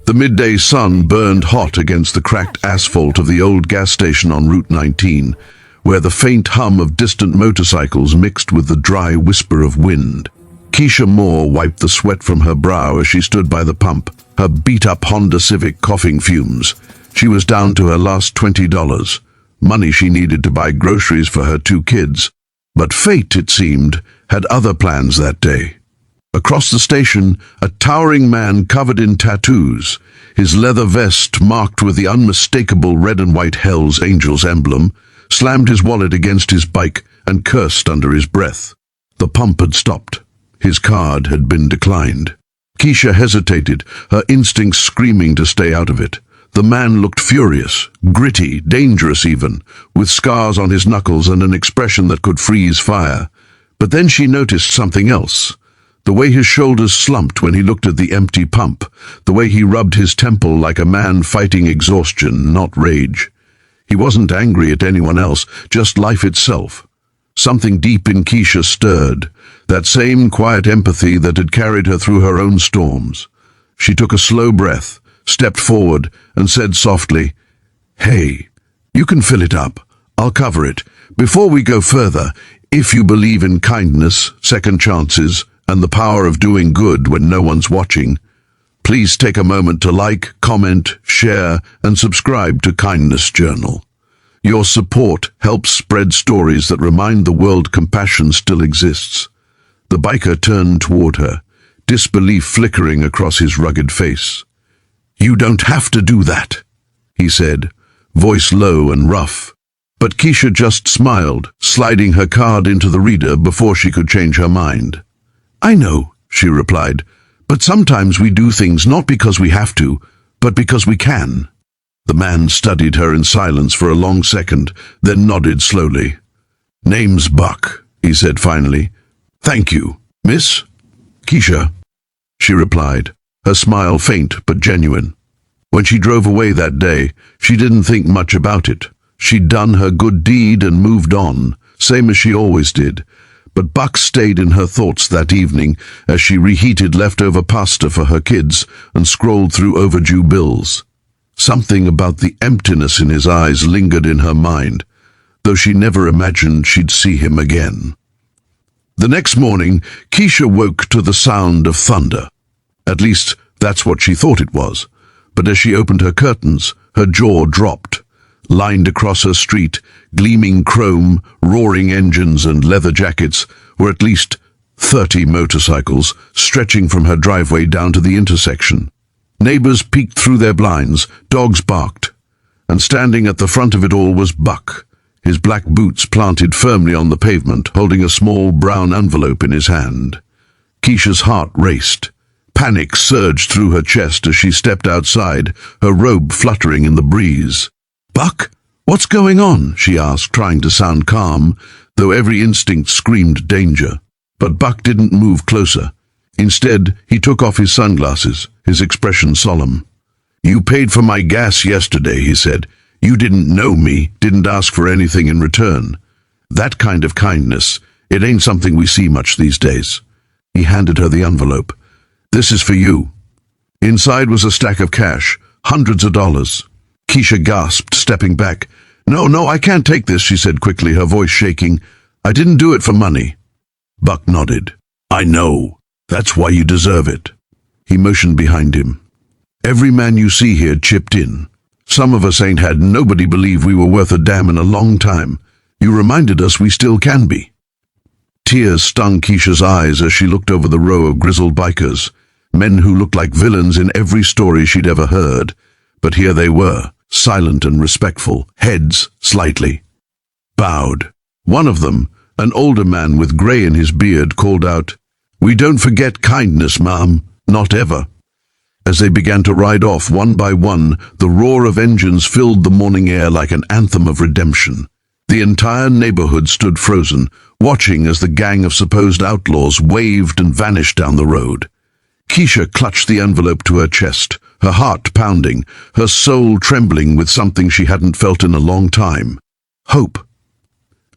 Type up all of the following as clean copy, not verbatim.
The midday sun burned hot against the cracked asphalt of the old gas station on Route 19, where the faint hum of distant motorcycles mixed with the dry whisper of wind. Keisha Moore wiped the sweat from her brow as she stood by the pump, her beat-up Honda Civic coughing fumes. She was down to her last $20, money she needed to buy groceries for her 2 kids. But fate, it seemed, had other plans that day. Across the station, a towering man covered in tattoos, his leather vest marked with the unmistakable red and white Hell's Angels emblem, slammed his wallet against his bike and cursed under his breath. The pump had stopped. His card had been declined. Keisha hesitated, her instincts screaming to stay out of it. The man looked furious, gritty, dangerous even, with scars on his knuckles and an expression that could freeze fire. But then she noticed something else. The way his shoulders slumped when he looked at the empty pump, the way he rubbed his temple like a man fighting exhaustion, not rage. He wasn't angry at anyone else, just life itself. Something deep in Keisha stirred, that same quiet empathy that had carried her through her own storms. She took a slow breath, stepped forward, and said softly, "Hey, you can fill it up. I'll cover it. Before we go further, if you believe in kindness, second chances, and the power of doing good when no one's watching, please take a moment to like, comment, share, and subscribe to Kindness Journal. Your support helps spread stories that remind the world compassion still exists." The biker turned toward her, disbelief flickering across his rugged face. "You don't have to do that," he said, voice low and rough. But Keisha just smiled, sliding her card into the reader before she could change her mind. "I know," she replied, "but sometimes we do things not because we have to, but because we can." The man studied her in silence for a long second, then nodded slowly. "Name's Buck," he said finally. "Thank you, Miss?" "Keisha," she replied, her smile faint but genuine. When she drove away that day, she didn't think much about it. She'd done her good deed and moved on, same as she always did. But Buck stayed in her thoughts that evening as she reheated leftover pasta for her kids and scrolled through overdue bills. Something about the emptiness in his eyes lingered in her mind, though she never imagined she'd see him again. The next morning, Keisha woke to the sound of thunder. At least, that's what she thought it was. But as she opened her curtains, her jaw dropped. Lined across her street, gleaming chrome, roaring engines and leather jackets, were at least 30 motorcycles stretching from her driveway down to the intersection. Neighbors peeked through their blinds, dogs barked, and standing at the front of it all was Buck, his black boots planted firmly on the pavement, holding a small brown envelope in his hand. Keisha's heart raced. Panic surged through her chest as she stepped outside, her robe fluttering in the breeze. "Buck, what's going on?" she asked, trying to sound calm, though every instinct screamed danger. But Buck didn't move closer. Instead, he took off his sunglasses, his expression solemn. "You paid for my gas yesterday," he said. "You didn't know me, didn't ask for anything in return. That kind of kindness, it ain't something we see much these days." He handed her the envelope. "This is for you." Inside was a stack of cash, hundreds of dollars. Keisha gasped, stepping back. No, I can't take this," she said quickly, her voice shaking. "I didn't do it for money." Buck nodded. "I know. That's why you deserve it." He motioned behind him. "Every man you see here chipped in. Some of us ain't had nobody believe we were worth a damn in a long time. You reminded us we still can be." Tears stung Keisha's eyes as she looked over the row of grizzled bikers, men who looked like villains in every story she'd ever heard. But here they were, silent and respectful, heads slightly bowed. One of them, an older man with grey in his beard, called out, "We don't forget kindness, ma'am, not ever." As they began to ride off one by one, the roar of engines filled the morning air like an anthem of redemption. The entire neighborhood stood frozen, watching as the gang of supposed outlaws waved and vanished down the road. Keisha clutched the envelope to her chest, her heart pounding, her soul trembling with something she hadn't felt in a long time. Hope.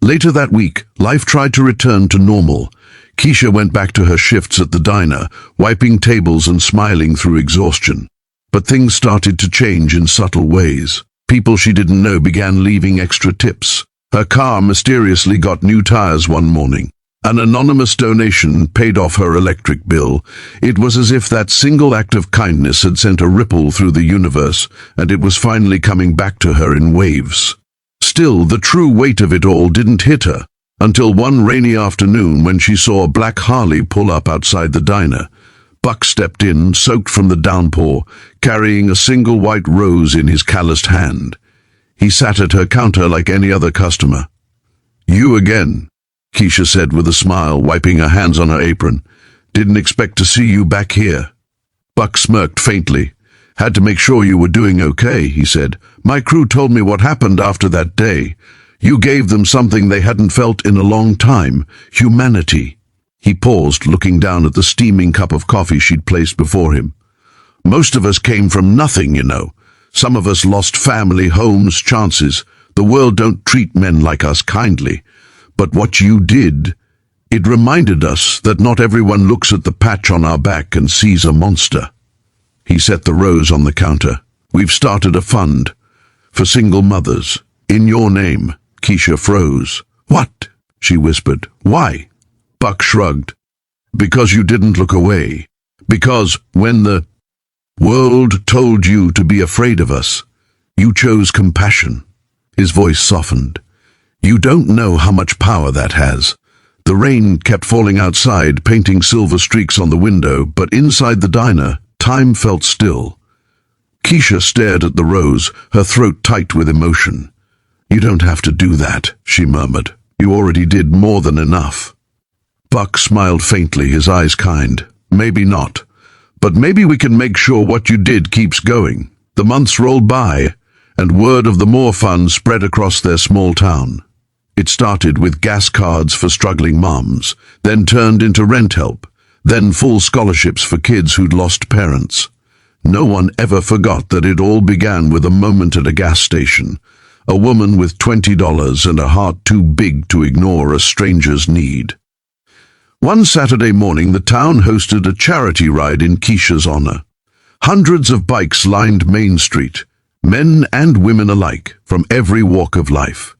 Later that week, life tried to return to normal. Keisha went back to her shifts at the diner, wiping tables and smiling through exhaustion. But things started to change in subtle ways. People she didn't know began leaving extra tips. Her car mysteriously got new tires one morning. An anonymous donation paid off her electric bill. It was as if that single act of kindness had sent a ripple through the universe, and it was finally coming back to her in waves. Still, the true weight of it all didn't hit her, until one rainy afternoon when she saw a black Harley pull up outside the diner. Buck stepped in, soaked from the downpour, carrying a single white rose in his calloused hand. He sat at her counter like any other customer. "You again," Keisha said with a smile, wiping her hands on her apron. "Didn't expect to see you back here." Buck smirked faintly. "Had to make sure you were doing okay," he said. "My crew told me what happened after that day. You gave them something they hadn't felt in a long time, humanity." He paused, looking down at the steaming cup of coffee she'd placed before him. "Most of us came from nothing, you know. Some of us lost family, homes, chances. The world don't treat men like us kindly. But what you did, it reminded us that not everyone looks at the patch on our back and sees a monster." He set the rose on the counter. "We've started a fund for single mothers. In your name." Keisha froze. "What?" she whispered. "Why?" Buck shrugged. "Because you didn't look away. Because when the world told you to be afraid of us, you chose compassion." His voice softened. "You don't know how much power that has." The rain kept falling outside, painting silver streaks on the window, but inside the diner, time felt still. Keisha stared at the rose, her throat tight with emotion. "You don't have to do that," she murmured. "You already did more than enough." Buck smiled faintly, his eyes kind. "Maybe not. But maybe we can make sure what you did keeps going." The months rolled by, and word of the Moore Fund spread across their small town. It started with gas cards for struggling moms, then turned into rent help, then full scholarships for kids who'd lost parents. No one ever forgot that it all began with a moment at a gas station. A woman with $20 and a heart too big to ignore a stranger's need. One Saturday morning, the town hosted a charity ride in Keisha's honor. Hundreds of bikes lined Main Street, men and women alike, from every walk of life.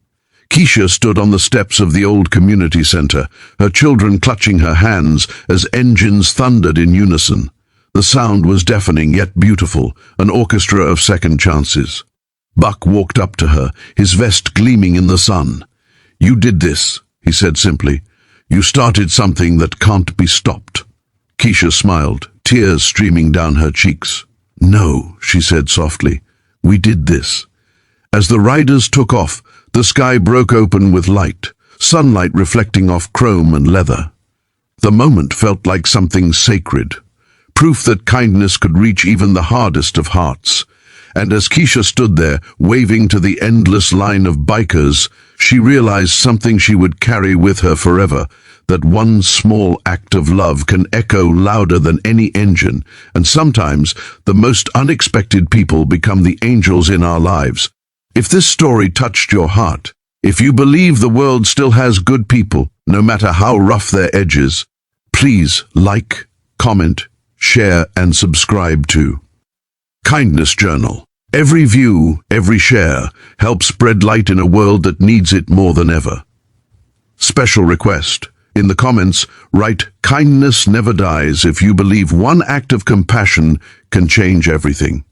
Keisha stood on the steps of the old community center, her children clutching her hands as engines thundered in unison. The sound was deafening yet beautiful, an orchestra of second chances. Buck walked up to her, his vest gleaming in the sun. "You did this," he said simply. "You started something that can't be stopped." Keisha smiled, tears streaming down her cheeks. "No," she said softly. "We did this." As the riders took off, the sky broke open with light, sunlight reflecting off chrome and leather. The moment felt like something sacred, proof that kindness could reach even the hardest of hearts. And as Keisha stood there, waving to the endless line of bikers, she realized something she would carry with her forever, that one small act of love can echo louder than any engine, and sometimes the most unexpected people become the angels in our lives. If this story touched your heart, if you believe the world still has good people, no matter how rough their edges, please like, comment, share, and subscribe to Kindness Journal. Every view, every share, helps spread light in a world that needs it more than ever. Special request. In the comments, write, "Kindness never dies," if you believe one act of compassion can change everything.